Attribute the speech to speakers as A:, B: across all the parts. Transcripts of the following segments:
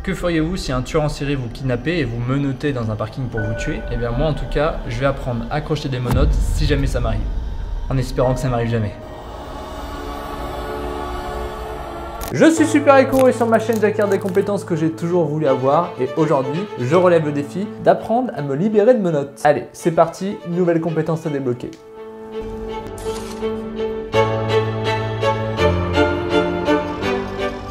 A: Que feriez-vous si un tueur en série vous kidnappait et vous menottez dans un parking pour vous tuer? Eh bien moi en tout cas, je vais apprendre à crocheter des menottes si jamais ça m'arrive. En espérant que ça m'arrive jamais. Je suis Super Echo et sur ma chaîne j'acquiers des compétences que j'ai toujours voulu avoir et aujourd'hui je relève le défi d'apprendre à me libérer de menottes. Allez, c'est parti, nouvelle compétence à débloquer.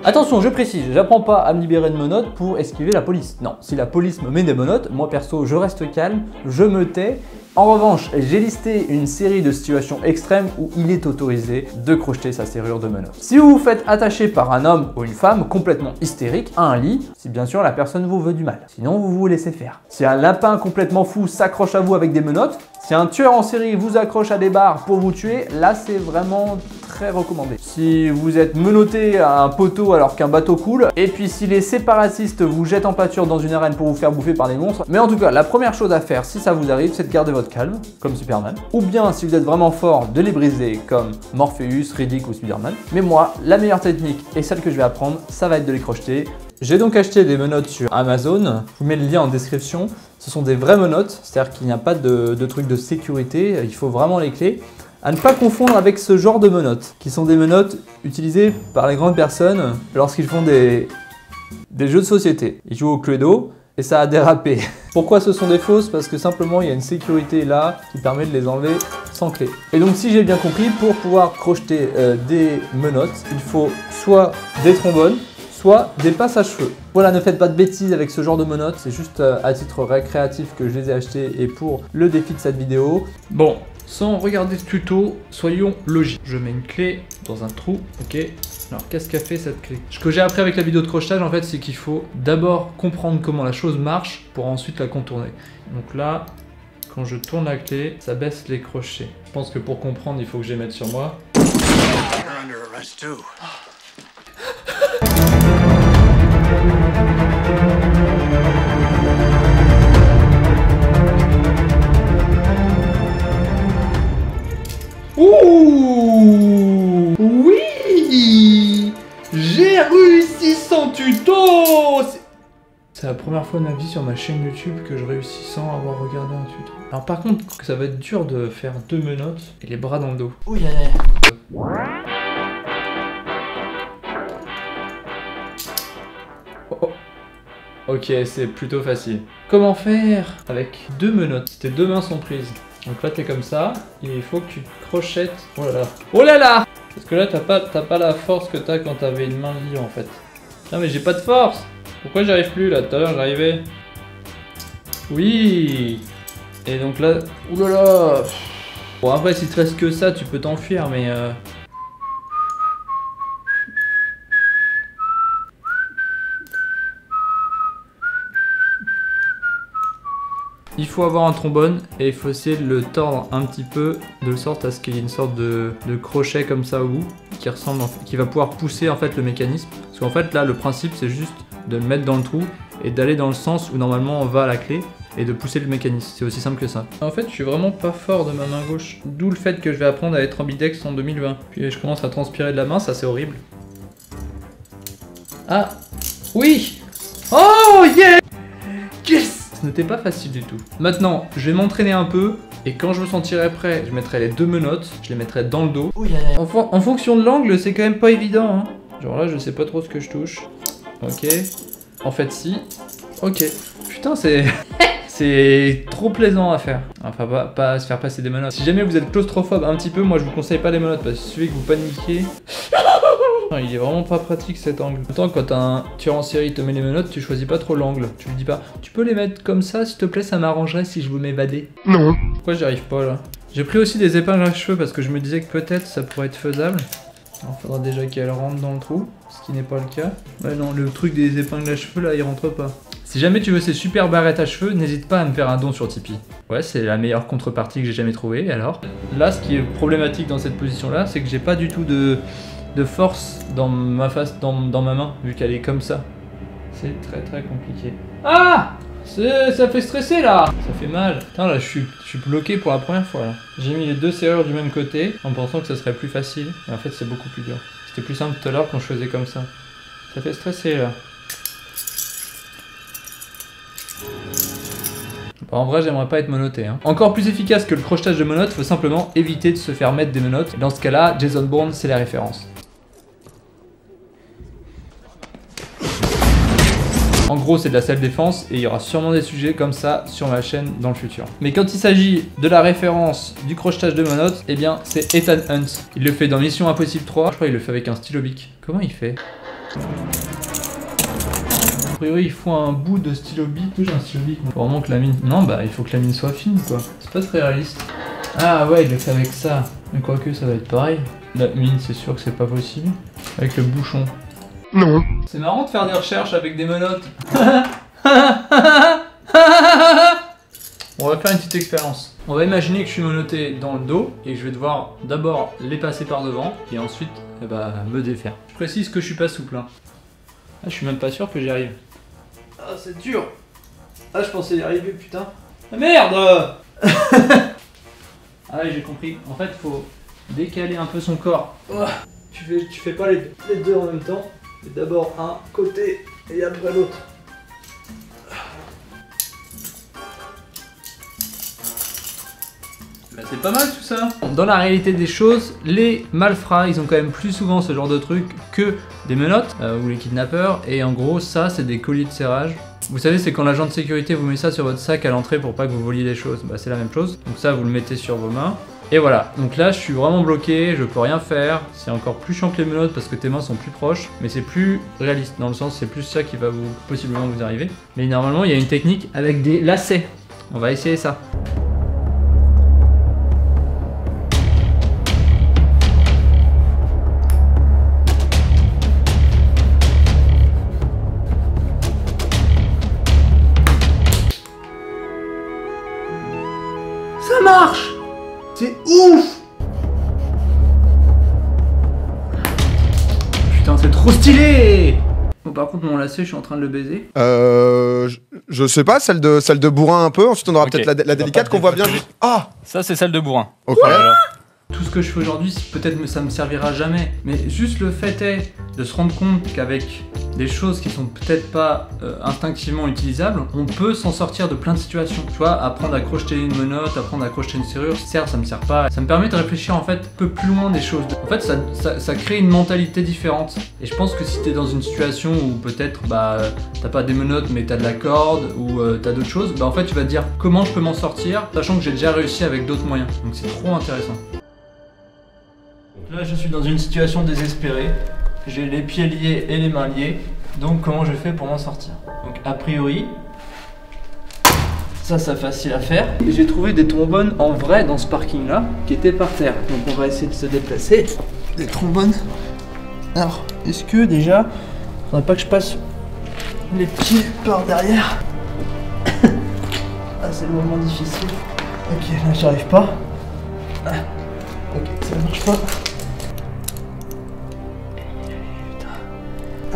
A: Attention, je précise, j'apprends pas à me libérer de menottes pour esquiver la police. Non, si la police me met des menottes, moi perso je reste calme, je me tais. En revanche, j'ai listé une série de situations extrêmes où il est autorisé de crocheter sa serrure de menottes. Si vous vous faites attacher par un homme ou une femme complètement hystérique à un lit, si bien sûr la personne vous veut du mal. Sinon, vous vous laissez faire. Si un lapin complètement fou s'accroche à vous avec des menottes, si un tueur en série vous accroche à des barres pour vous tuer, là c'est vraiment très recommandé. Si vous êtes menotté à un poteau alors qu'un bateau coule, et puis si les séparatistes vous jettent en pâture dans une arène pour vous faire bouffer par des monstres, mais en tout cas la première chose à faire si ça vous arrive, c'est de garder votre calme, comme Superman, ou bien si vous êtes vraiment fort, de les briser comme Morpheus, Riddick ou Spider-Man. Mais moi, la meilleure technique et celle que je vais apprendre, ça va être de les crocheter. J'ai donc acheté des menottes sur Amazon, je vous mets le lien en description. Ce sont des vraies menottes, c'est-à-dire qu'il n'y a pas de truc de sécurité, il faut vraiment les clés. À ne pas confondre avec ce genre de menottes, qui sont des menottes utilisées par les grandes personnes lorsqu'ils font des jeux de société. Ils jouent au Cluedo et ça a dérapé. Pourquoi ce sont des fausses? Parce que simplement il y a une sécurité là qui permet de les enlever sans clé. Et donc si j'ai bien compris, pour pouvoir crocheter des menottes, il faut soit des trombones, soit des passes à cheveux. Voilà, ne faites pas de bêtises avec ce genre de menottes, c'est juste à titre récréatif que je les ai achetées et pour le défi de cette vidéo. Bon, sans regarder ce tuto, soyons logiques. Je mets une clé dans un trou, ok. Alors qu'est-ce qu'a fait cette clé? Ce que j'ai appris avec la vidéo de crochetage en fait, c'est qu'il faut d'abord comprendre comment la chose marche pour ensuite la contourner. Donc là, quand je tourne la clé, ça baisse les crochets. Je pense que pour comprendre, il faut que je les mette sur moi. Ouh, oui, j'ai réussi sans tuto. C'est la première fois de ma vie sur ma chaîne YouTube que je réussis sans avoir regardé un tuto. Alors par contre, ça va être dur de faire deux menottes et les bras dans le dos. Oh yeah. Oh. Ok, c'est plutôt facile. Comment faire avec deux menottes? Tes deux mains sont prises. Donc là t'es comme ça, et il faut que tu te crochettes. Oh là là. Oh là là! Parce que là t'as pas la force que t'as quand t'avais une main liée en fait. Non mais j'ai pas de force! Pourquoi j'y arrive plus là? Tout à l'heure j'arrivais. Oui! Et donc là. Ouh là là! Bon après si te reste que ça tu peux t'enfuir mais il faut avoir un trombone et il faut essayer de le tordre un petit peu de sorte à ce qu'il y ait une sorte de crochet comme ça au bout qui ressemble, qui va pouvoir pousser en fait le mécanisme. Parce qu'en fait là le principe c'est juste de le mettre dans le trou et d'aller dans le sens où normalement on va à la clé et de pousser le mécanisme. C'est aussi simple que ça. En fait je suis vraiment pas fort de ma main gauche. D'où le fait que je vais apprendre à être ambidex en 2020. Puis je commence à transpirer de la main, ça c'est horrible. Ah oui! Oh yeah! Yes! Ce n'était pas facile du tout. Maintenant, je vais m'entraîner un peu et quand je me sentirai prêt, je mettrai les deux menottes, je les mettrai dans le dos. Oh yeah. En fonction de l'angle, c'est quand même pas évident. Hein. Genre là, je sais pas trop ce que je touche. Ok. En fait, si. Ok. Putain, c'est... c'est trop plaisant à faire. Enfin, pas se faire passer des menottes. Si jamais vous êtes claustrophobe un petit peu, moi je vous conseille pas les menottes parce que celui que vous paniquez... Il est vraiment pas pratique cet angle. Pourtant quand un tueur en série te met les menottes, tu choisis pas trop l'angle. Tu lui dis pas, tu peux les mettre comme ça s'il te plaît, ça m'arrangerait si je veux m'évader. Non. Pourquoi j'y arrive pas là? J'ai pris aussi des épingles à cheveux parce que je me disais que peut-être ça pourrait être faisable. Alors faudra déjà qu'elle rentre dans le trou, ce qui n'est pas le cas. Ouais non, le truc des épingles à cheveux là, il rentre pas. Si jamais tu veux ces super barrettes à cheveux, n'hésite pas à me faire un don sur Tipeee. Ouais, c'est la meilleure contrepartie que j'ai jamais trouvée, alors. Là, ce qui est problématique dans cette position là, c'est que j'ai pas du tout de force dans ma face, dans ma main, vu qu'elle est comme ça. C'est très très compliqué. Ah! Ça fait stresser là! Ça fait mal. Putain là, je suis bloqué pour la première fois là. J'ai mis les deux serrures du même côté en pensant que ça serait plus facile. Et en fait, c'est beaucoup plus dur. C'était plus simple tout à l'heure quand je faisais comme ça. Ça fait stresser là. En vrai, j'aimerais pas être menotté. Hein. Encore plus efficace que le crochetage de menottes, faut simplement éviter de se faire mettre des menottes. Dans ce cas-là, Jason Bourne, c'est la référence. En gros, c'est de la self-défense et il y aura sûrement des sujets comme ça sur ma chaîne dans le futur. Mais quand il s'agit de la référence du crochetage de menottes, eh bien, c'est Ethan Hunt. Il le fait dans Mission Impossible 3. Je crois qu'il le fait avec un stylo bic. Comment il fait? A priori, il faut un bout de stylo bic. J'ai un stylo bic. Faut vraiment que la mine. Non, bah, il faut que la mine soit fine, quoi. C'est pas très réaliste. Ah ouais, il le fait avec ça. Mais quoique, ça va être pareil. La mine, c'est sûr que c'est pas possible. Avec le bouchon. Non. C'est marrant de faire des recherches avec des menottes. On va faire une petite expérience. On va imaginer que je suis menotté dans le dos et que je vais devoir d'abord les passer par devant et ensuite me défaire. Je précise que je suis pas souple. Hein. Ah, je suis même pas sûr que j'y arrive. Ah, c'est dur. Ah, je pensais y arriver, putain. Ah, merde. Ah ouais, j'ai compris. En fait, faut décaler un peu son corps. Oh. Tu fais pas les deux en même temps. D'abord un côté et après l'autre. Bah c'est pas mal tout ça. Dans la réalité des choses, les malfrats, ils ont quand même plus souvent ce genre de truc que des menottes ou les kidnappeurs. Et en gros, ça, c'est des colliers de serrage. Vous savez, c'est quand l'agent de sécurité vous met ça sur votre sac à l'entrée pour pas que vous voliez des choses. Bah c'est la même chose. Donc ça, vous le mettez sur vos mains. Et voilà, donc là je suis vraiment bloqué, je peux rien faire, c'est encore plus chiant que les menottes parce que tes mains sont plus proches, mais c'est plus réaliste, dans le sens c'est plus ça qui va possiblement vous arriver. Mais normalement il y a une technique avec des lacets, on va essayer ça. Ça marche! C'est ouf! Putain, c'est trop stylé! Bon, par contre, mon lacet, je suis en train de le baiser.
B: Je sais pas, celle de bourrin un peu. Ensuite, on aura peut-être la délicate qu'on voit bien juste. Ah!
C: Ça, c'est celle de bourrin.
B: Ok.
A: Tout ce que je fais aujourd'hui, peut-être ça me servira jamais. Mais juste le fait est de se rendre compte qu'avec des choses qui sont peut-être pas instinctivement utilisables, on peut s'en sortir de plein de situations. Tu vois, apprendre à crocheter une menotte, apprendre à crocheter une serrure, certes ça me sert pas. Ça me permet de réfléchir en fait un peu plus loin des choses. En fait, ça crée une mentalité différente. Et je pense que si t'es dans une situation où peut-être t'as pas des menottes mais t'as de la corde ou t'as d'autres choses, en fait tu vas te dire comment je peux m'en sortir, sachant que j'ai déjà réussi avec d'autres moyens. Donc c'est trop intéressant. Là, je suis dans une situation désespérée. J'ai les pieds liés et les mains liées. Donc, comment je fais pour m'en sortir? Donc, a priori, ça facile à faire. Et j'ai trouvé des trombones en vrai dans ce parking-là, qui étaient par terre. Donc, on va essayer de se déplacer. Des trombones. Alors, est-ce que déjà, faudrait pas que je passe les pieds par derrière? Ah, c'est le moment difficile. Ok, là, j'y arrive pas. Ah. Ok, ça marche pas.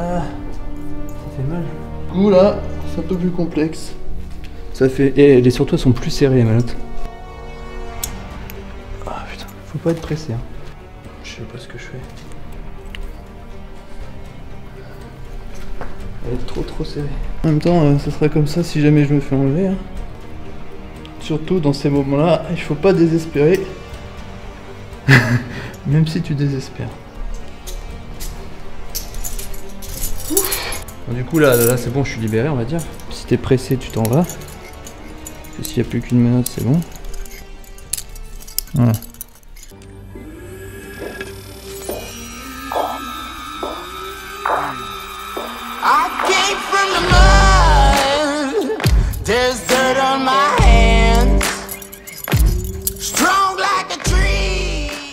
A: Ah, ça fait mal. Du coup là, c'est un peu plus complexe. Ça fait... Et les surtout elles sont plus serrées les menottes. Ah putain, faut pas être pressé hein. Je sais pas ce que je fais. Elle est trop serrée. En même temps, ça sera comme ça si jamais je me fais enlever. Hein. Surtout dans ces moments-là, il faut pas désespérer. Même si tu désespères. Bon, du coup là c'est bon, je suis libéré on va dire. Si t'es pressé tu t'en vas. S'il n'y a plus qu'une menotte c'est bon. Voilà.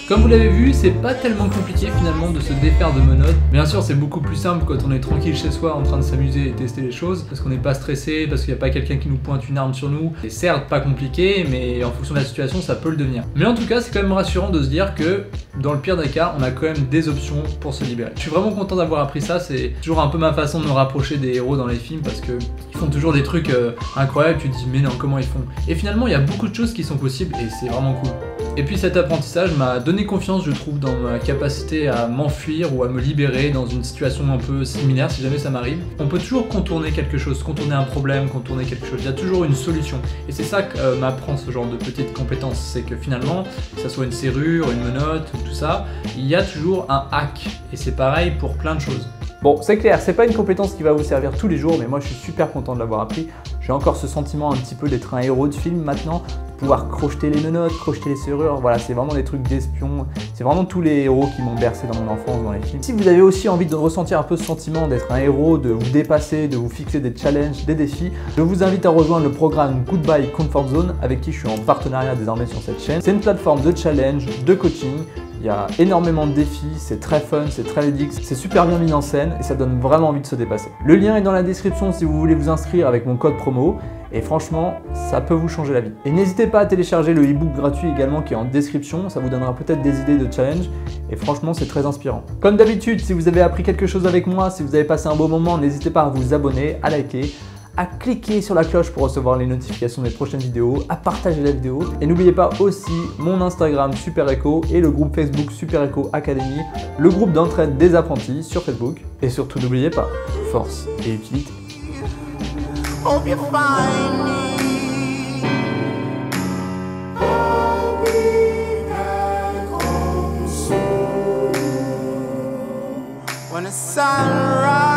A: Comme vous l'avez vu, c'est pas tellement compliqué finalement de se défaire de menottes. Bien sûr, c'est beaucoup plus simple quand on est tranquille chez soi en train de s'amuser et tester les choses, parce qu'on n'est pas stressé, parce qu'il n'y a pas quelqu'un qui nous pointe une arme sur nous. C'est certes pas compliqué, mais en fonction de la situation, ça peut le devenir. Mais en tout cas, c'est quand même rassurant de se dire que dans le pire des cas, on a quand même des options pour se libérer. Je suis vraiment content d'avoir appris ça, c'est toujours un peu ma façon de me rapprocher des héros dans les films, parce que ils font toujours des trucs incroyables, tu te dis mais non, comment ils font? Et finalement, il y a beaucoup de choses qui sont possibles et c'est vraiment cool. Et puis cet apprentissage m'a donné confiance, je trouve, dans ma capacité à m'enfuir ou à me libérer dans une situation un peu similaire si jamais ça m'arrive. On peut toujours contourner quelque chose, contourner un problème, contourner quelque chose. Il y a toujours une solution. Et c'est ça que m'apprend ce genre de petites compétences. C'est que finalement, que ça soit une serrure, une menotte, tout ça, il y a toujours un hack. Et c'est pareil pour plein de choses. Bon, c'est clair, c'est pas une compétence qui va vous servir tous les jours, mais moi je suis super content de l'avoir appris. J'ai encore ce sentiment un petit peu d'être un héros de film maintenant, de pouvoir crocheter les menottes, crocheter les serrures, voilà, c'est vraiment des trucs d'espion, c'est vraiment tous les héros qui m'ont bercé dans mon enfance dans les films. Si vous avez aussi envie de ressentir un peu ce sentiment d'être un héros, de vous dépasser, de vous fixer des challenges, des défis, je vous invite à rejoindre le programme Goodbye Comfort Zone avec qui je suis en partenariat désormais sur cette chaîne. C'est une plateforme de challenge, de coaching. Il y a énormément de défis, c'est très fun, c'est très ludique, c'est super bien mis en scène et ça donne vraiment envie de se dépasser. Le lien est dans la description si vous voulez vous inscrire avec mon code promo et franchement, ça peut vous changer la vie. Et n'hésitez pas à télécharger le e-book gratuit également qui est en description, ça vous donnera peut-être des idées de challenge et franchement, c'est très inspirant. Comme d'habitude, si vous avez appris quelque chose avec moi, si vous avez passé un beau moment, n'hésitez pas à vous abonner, à liker, à cliquer sur la cloche pour recevoir les notifications des prochaines vidéos, à partager la vidéo. Et n'oubliez pas aussi mon Instagram Super Echo et le groupe Facebook Super Echo Academy, le groupe d'entraide des apprentis sur Facebook. Et surtout n'oubliez pas, force et utilité. When the sun rises